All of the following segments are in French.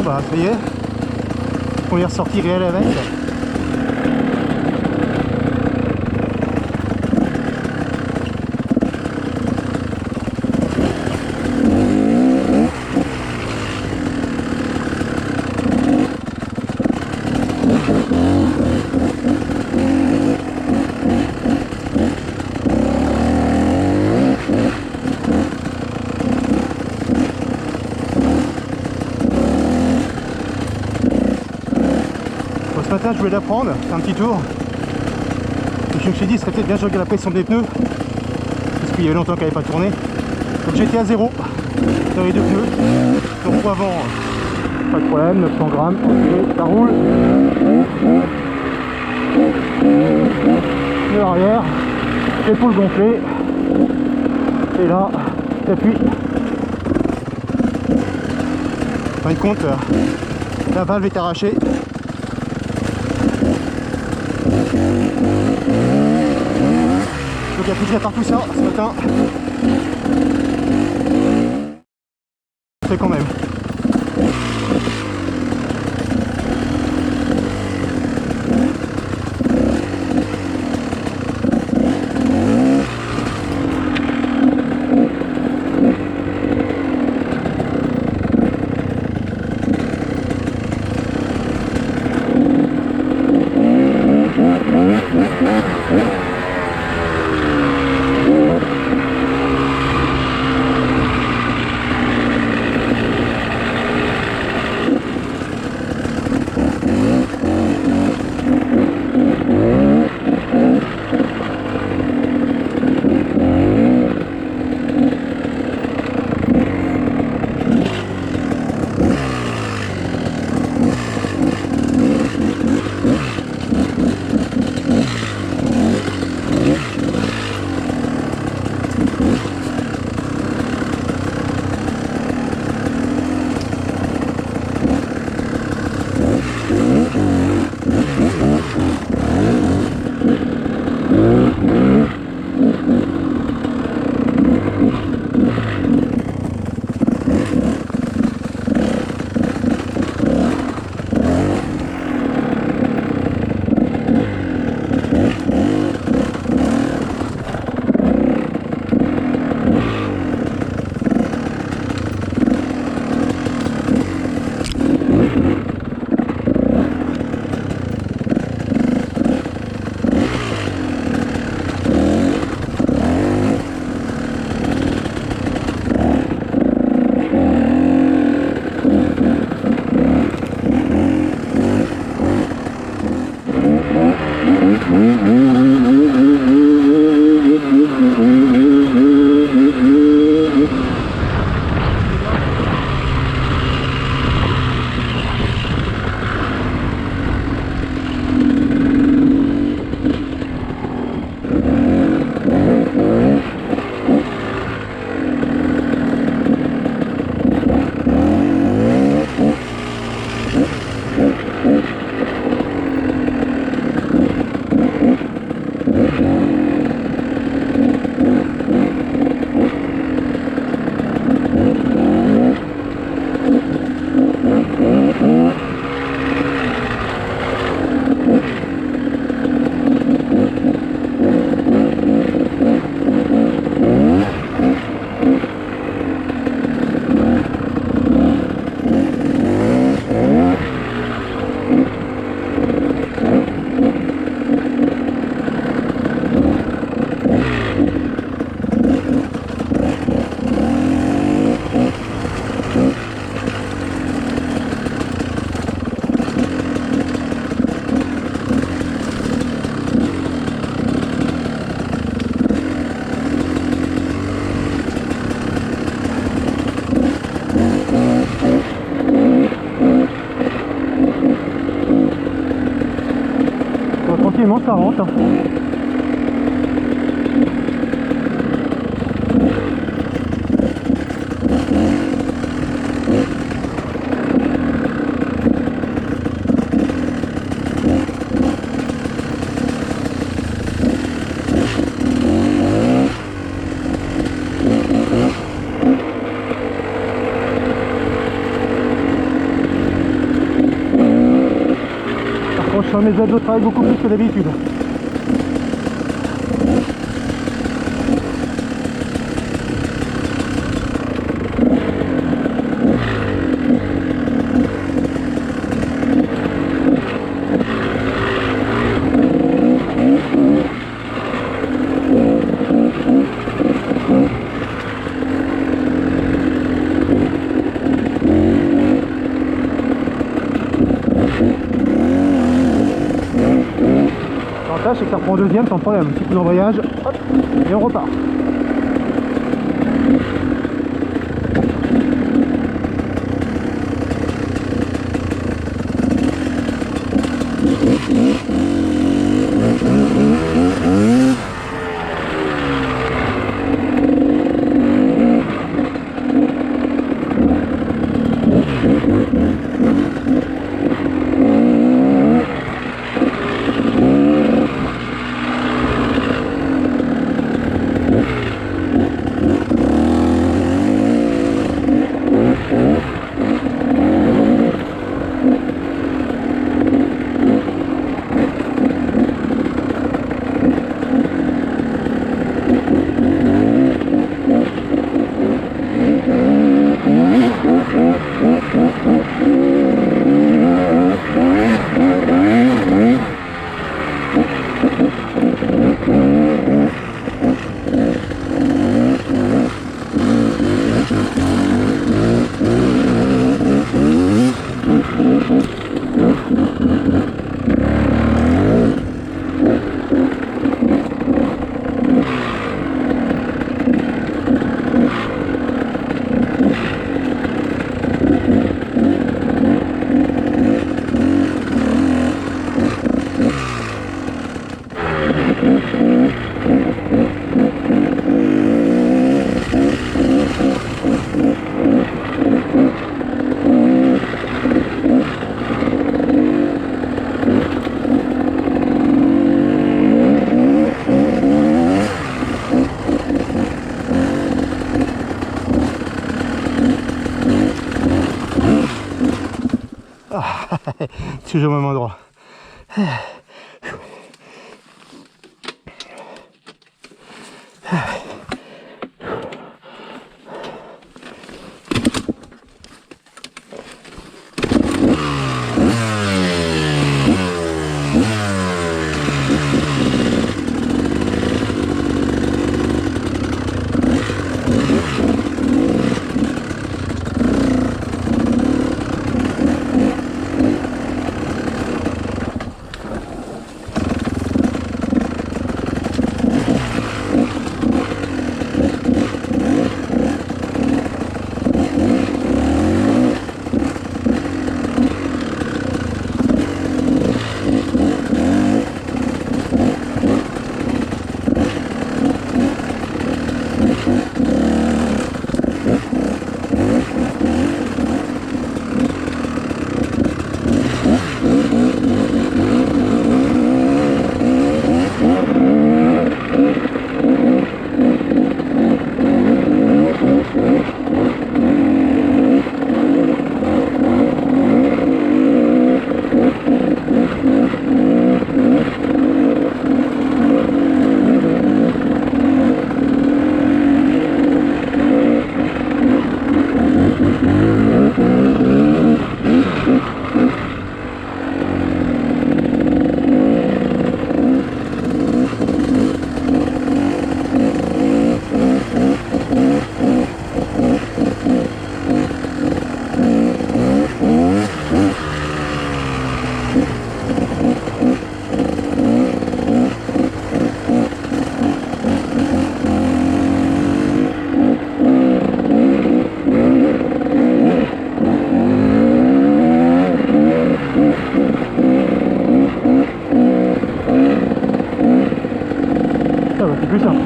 bah ça y est, première sortie réelle avec. Ce matin je voulais la prendre, faire un petit tour. Et je me suis dit, ce serait peut-être bien de regarder la pression des pneus. Parce qu'il y avait longtemps qu'elle n'avait pas tourné. Donc j'étais à 0 dans les deux pneus. Donc pour avant, pas de problème, 900 grammes, ok, ça roule. Le arrière, l'épaule gonflée. Et là, t'appuies. En fin de compte, la valve est arrachée. Donc il y a plus de faire tout ça ce matin. C'est quand même. Tranquillement ça rentre. mes abdos travaillent beaucoup plus que d'habitude. C'est que ça reprend au deuxième sans problème, petit coup d'embrayage, hop, et on repart. Toujours au même endroit. C'est plus simple.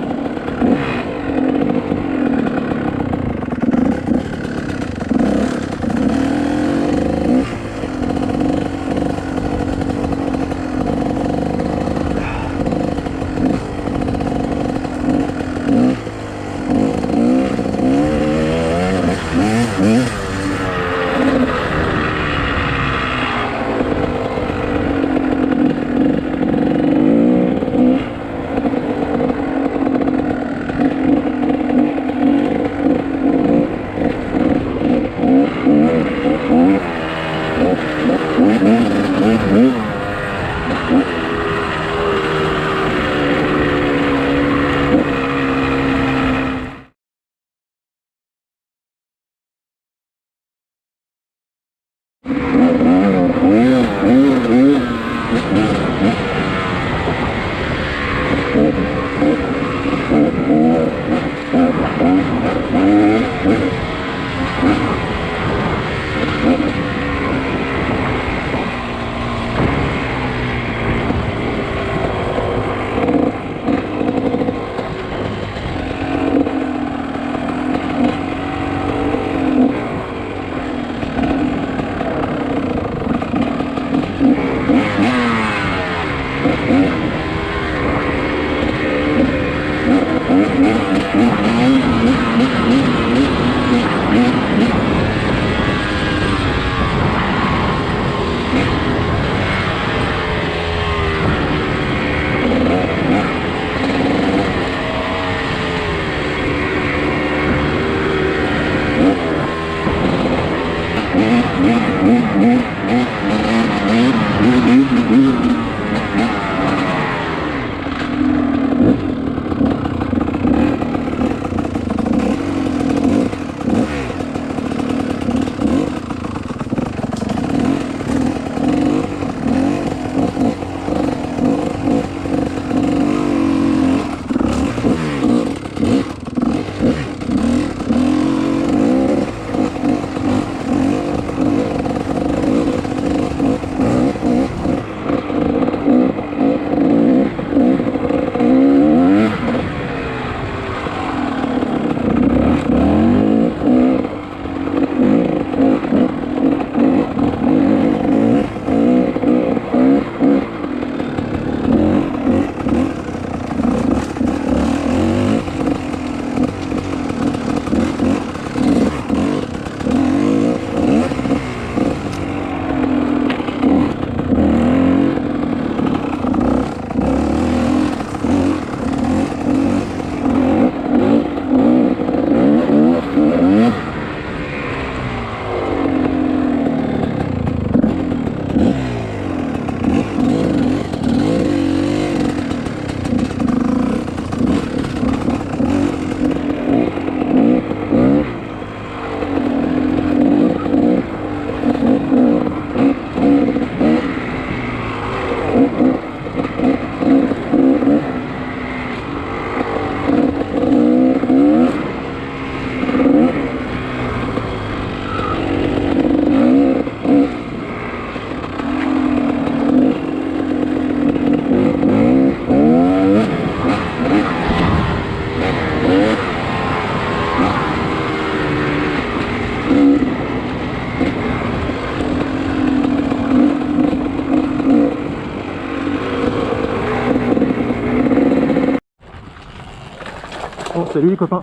Salut les copains.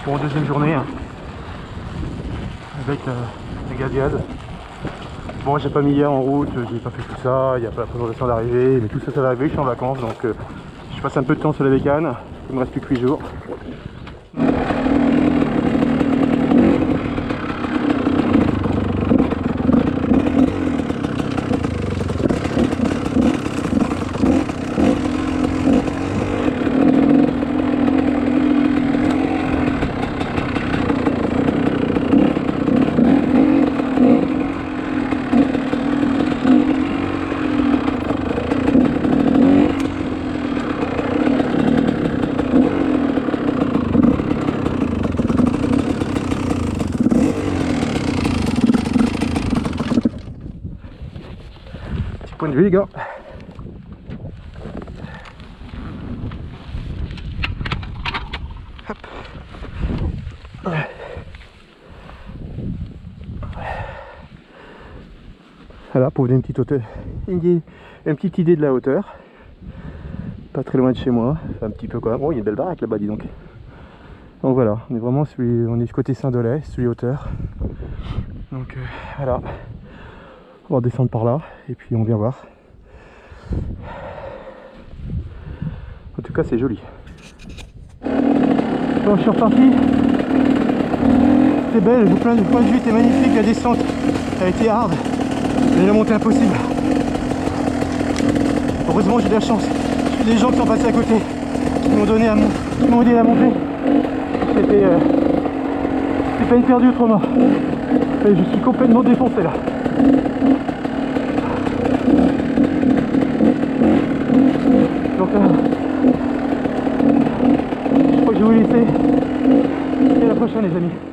Bon, deuxième journée hein, avec les Gasgas. Bon, j'ai pas mis hier en route, j'ai pas fait tout ça, il n'y a pas la présentation d'arrivée, mais tout ça va arriver, je suis en vacances donc je passe un peu de temps sur la bécane, il me reste plus que 8 jours. Point de vue les gars. Hop. Voilà, pour vous donner une petite hauteur, une petite idée de la hauteur. Pas très loin de chez moi, enfin, un petit peu quand même. Oh, il y a une belle baraque là-bas, dis donc. Donc voilà, on est vraiment on est du côté Saint-Dolay, sur les hauteurs. Donc voilà. On va descendre par là et puis on vient voir. En tout cas c'est joli. Bon, je suis reparti. C'était belle, le point de vue était magnifique, la descente a été hard, mais la montée impossible. Heureusement j'ai de la chance. J'ai des gens qui sont passés à côté, qui m'ont aidé à monter. C'était peine perdue autrement. Et je suis complètement défoncé là. Donc je crois que je vais vous laisser. Et à la prochaine les amis.